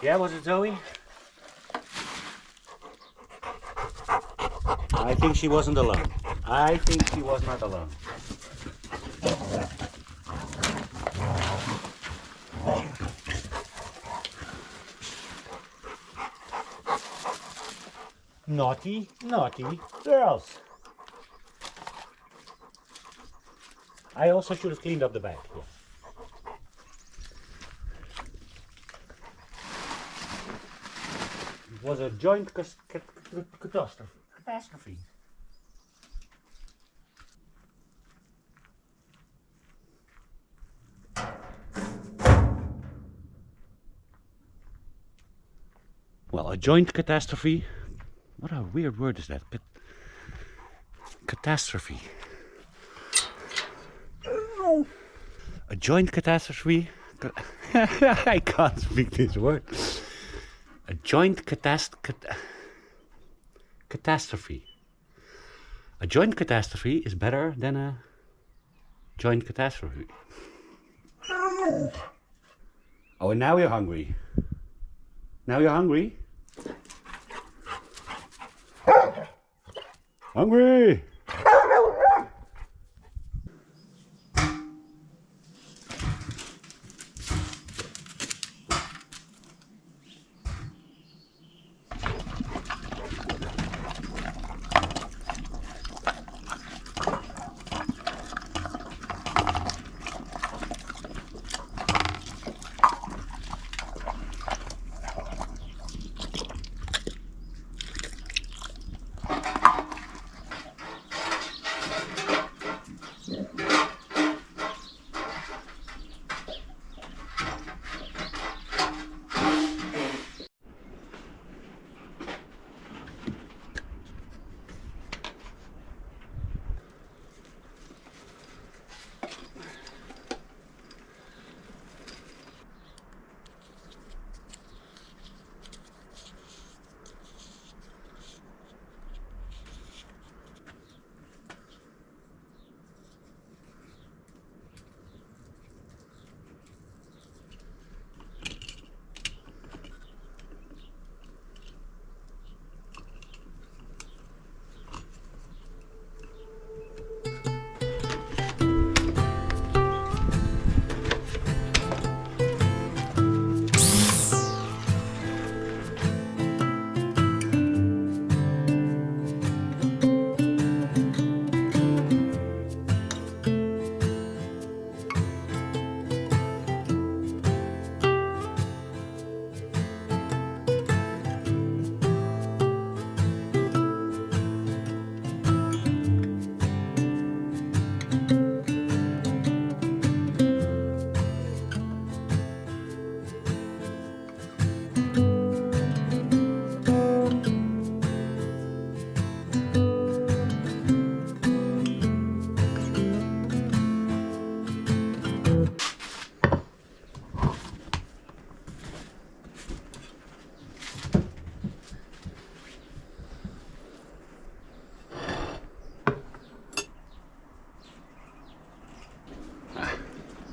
Yeah, was it Zoe? I think she wasn't alone. I think she was not alone. Naughty, naughty girls. I also should have cleaned up the bag. Yeah. It was a joint catastrophe. Well, a joint catastrophe. What a weird word is that? Catastrophe. A joint catastrophe. I can't speak this word. A joint catastrophe. A joint catastrophe is better than a joint catastrophe. Oh, and now you're hungry. Now you're hungry? Hungry!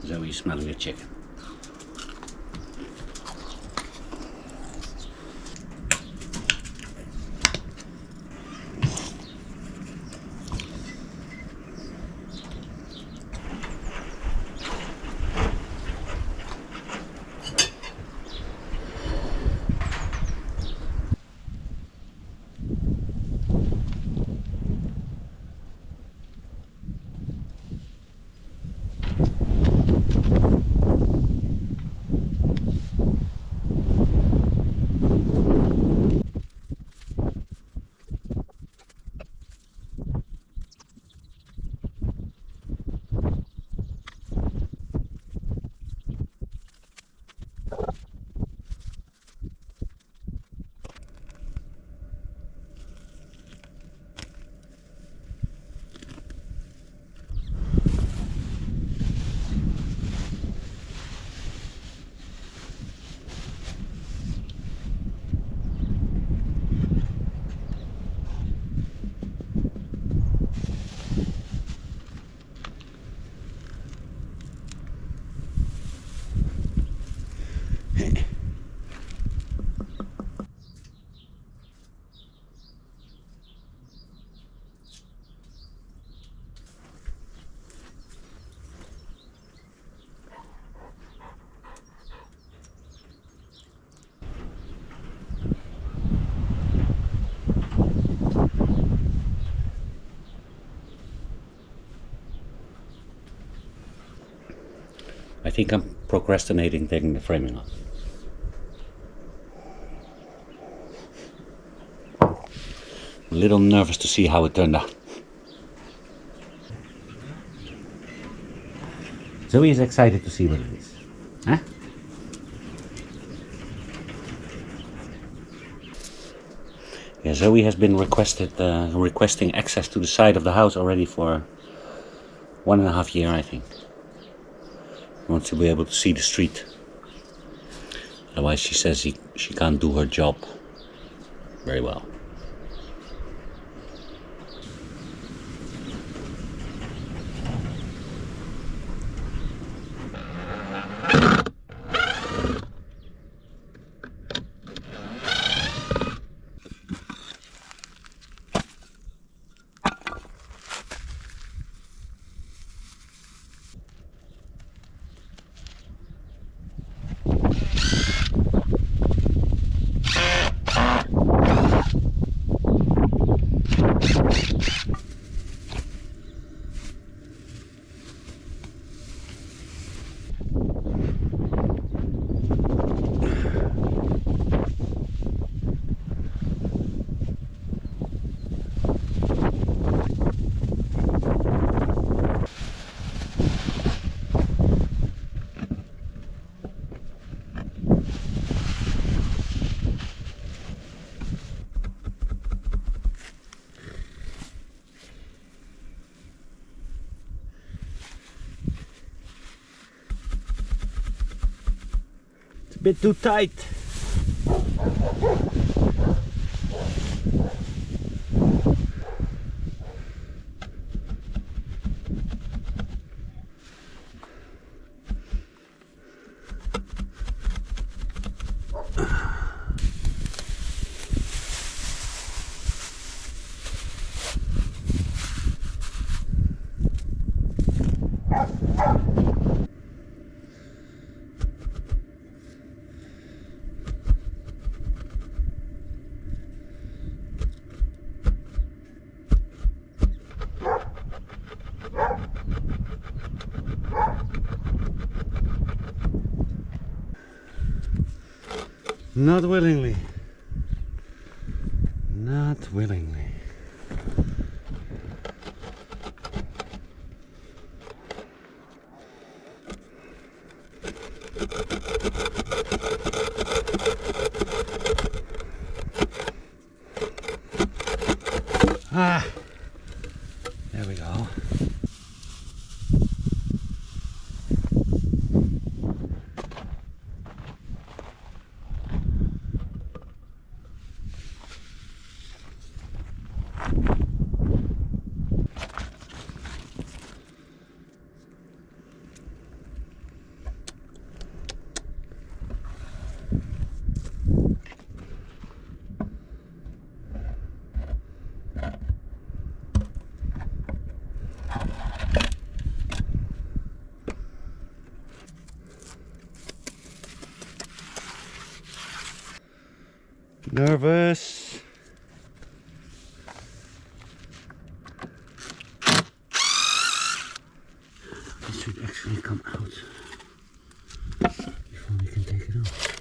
Zoe's smelling a chicken. think I'm procrastinating taking the framing off. I'm a little nervous to see how it turned out. Zoe is excited to see what it is. Huh? Yeah, Zoe has been requesting access to the side of the house already for 1.5 years, I think. She wants to be able to see the street. Otherwise, she says she can't do her job very well. It's a bit too tight. Not willingly. Not willingly. Ah, there we go. Nervous. This should actually come out before we can take it off.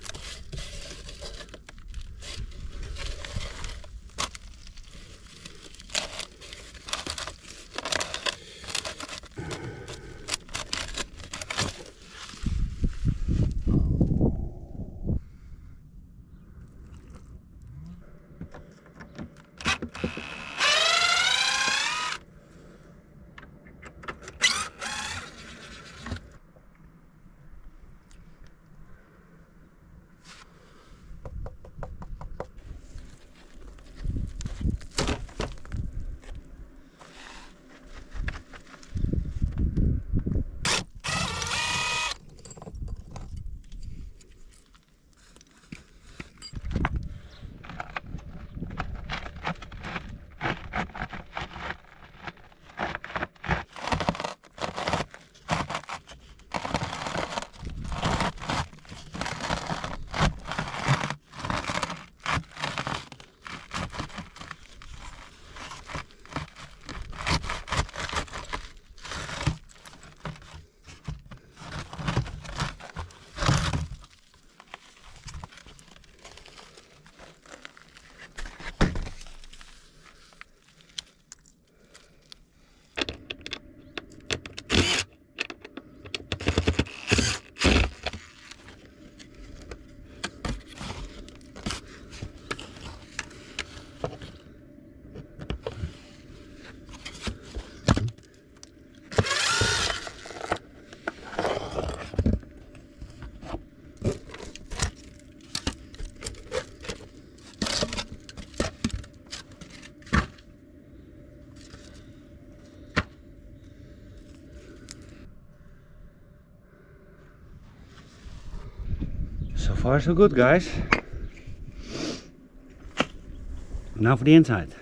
So far so good, guys. Now for the inside.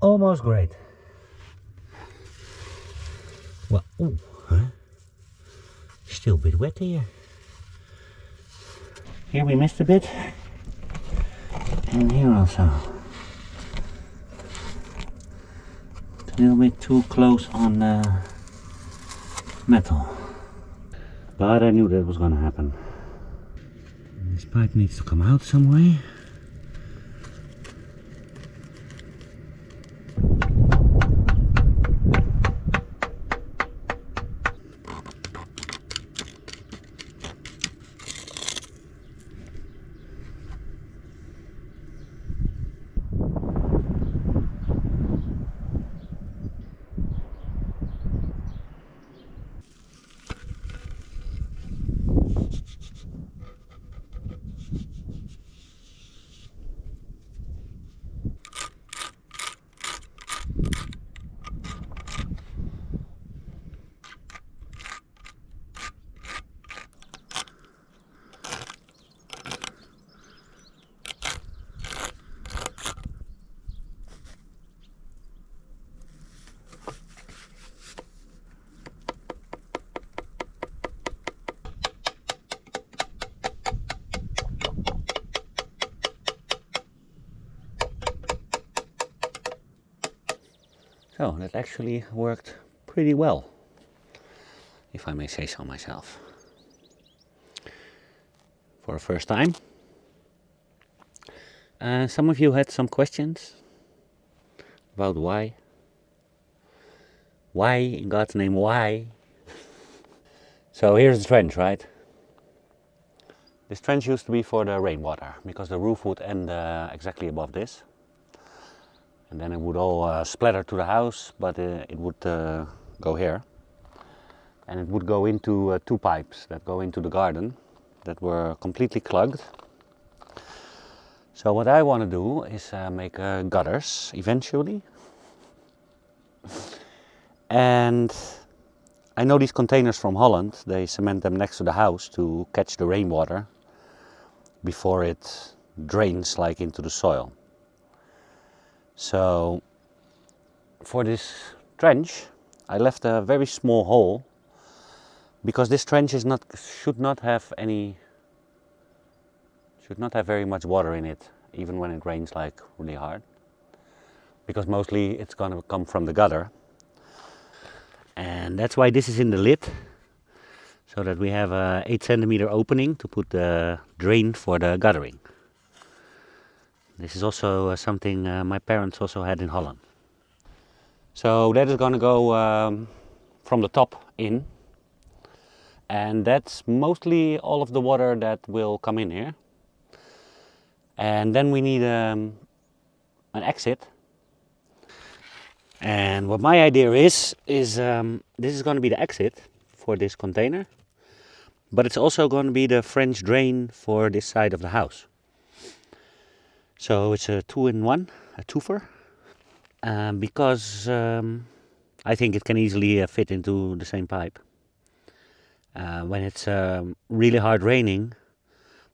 Almost great. Well, ooh, huh? Still a bit wet here. Here we missed a bit. And here also. A little bit too close on the metal. But I knew that was gonna happen. This pipe needs to come out some way. So that actually worked pretty well, if I may say so myself. For a first time. Some of you had some questions about why. Why, in God's name, why? So here's the trench, right? This trench used to be for the rainwater, because the roof would end exactly above this. And then it would all splatter to the house, but it would go here. And it would go into two pipes that go into the garden that were completely clogged. So what I want to do is make gutters eventually. And I know these containers from Holland, they cement them next to the house to catch the rainwater before it drains like into the soil. So for this trench I left a very small hole, because this trench should not have very much water in it, even when it rains like really hard, because mostly it's going to come from the gutter. And that's why this is in the lid, so that we have a 8 centimeter opening to put the drain for the guttering. This is also something my parents also had in Holland. So that is going to go from the top in, and that's mostly all of the water that will come in here. And then we need an exit. And what my idea is this is going to be the exit for this container, but it's also going to be the French drain for this side of the house. So it's a two-in-one, a twofer. because I think it can easily fit into the same pipe. When it's really hard raining,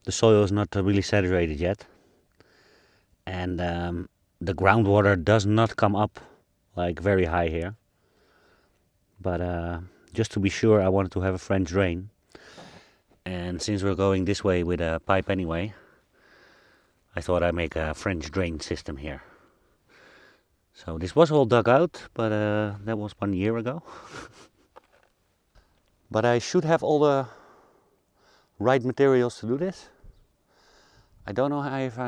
the soil is not really saturated yet, and the groundwater does not come up like very high here. But just to be sure, I wanted to have a French drain. And since we're going this way with a pipe anyway, I thought I'd make a French drain system here. So this was all dug out, but that was 1 year ago. But I should have all the right materials to do this. I don't know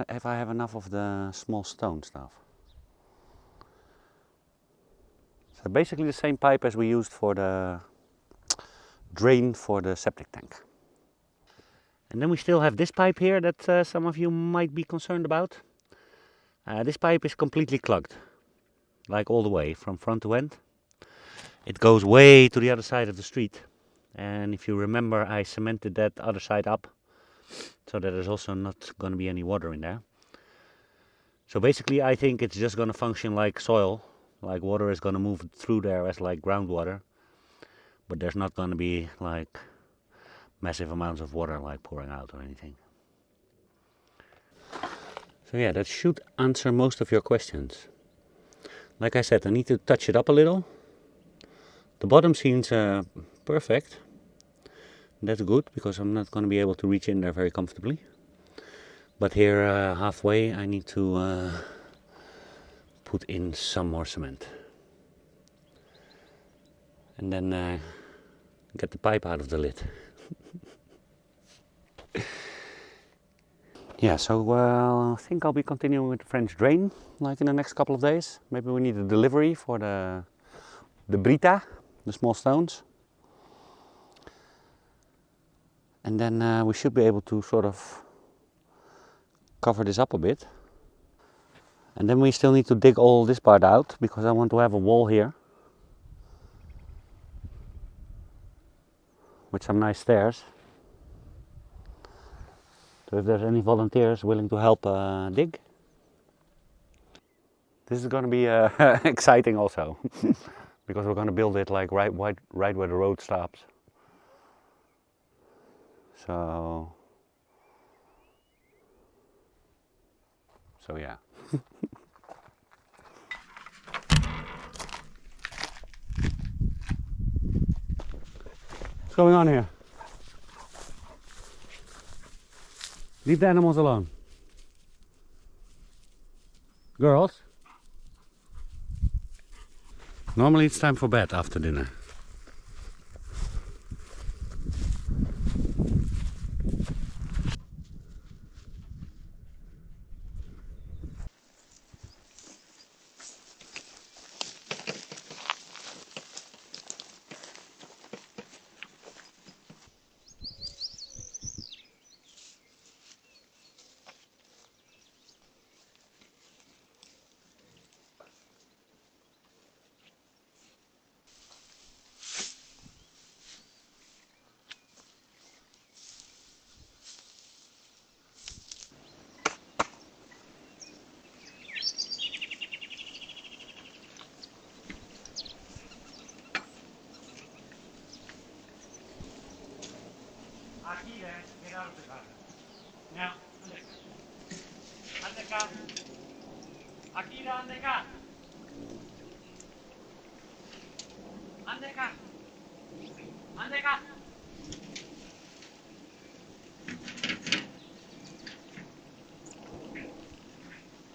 if I have enough of the small stone stuff. So basically the same pipe as we used for the drain for the septic tank. And then we still have this pipe here that some of you might be concerned about. This pipe is completely clogged, like all the way from front to end. It goes way to the other side of the street. And if you remember, I cemented that other side up so that there's also not going to be any water in there. So basically I think it's just going to function like soil, like water is going to move through there as like groundwater, but there's not going to be like massive amounts of water like pouring out or anything. So yeah, that should answer most of your questions. Like I said, I need to touch it up a little. The bottom seems perfect. That's good because I'm not going to be able to reach in there very comfortably. But here halfway I need to put in some more cement. And then get the pipe out of the lid. Yeah, so I think I'll be continuing with the French drain like in the next couple of days. Maybe we need a delivery for the brita, the small stones. And then we should be able to sort of cover this up a bit. And then we still need to dig all this part out because I want to have a wall here with some nice stairs. So if there's any volunteers willing to help dig, this is going to be exciting also because we're going to build it like right where the road stops. So yeah. What's going on here? Leave the animals alone. Girls? Normally it's time for bed after dinner. Akira, get out of the garden. Now, Andeka. Akira, Andeka. Andeka. Andeka.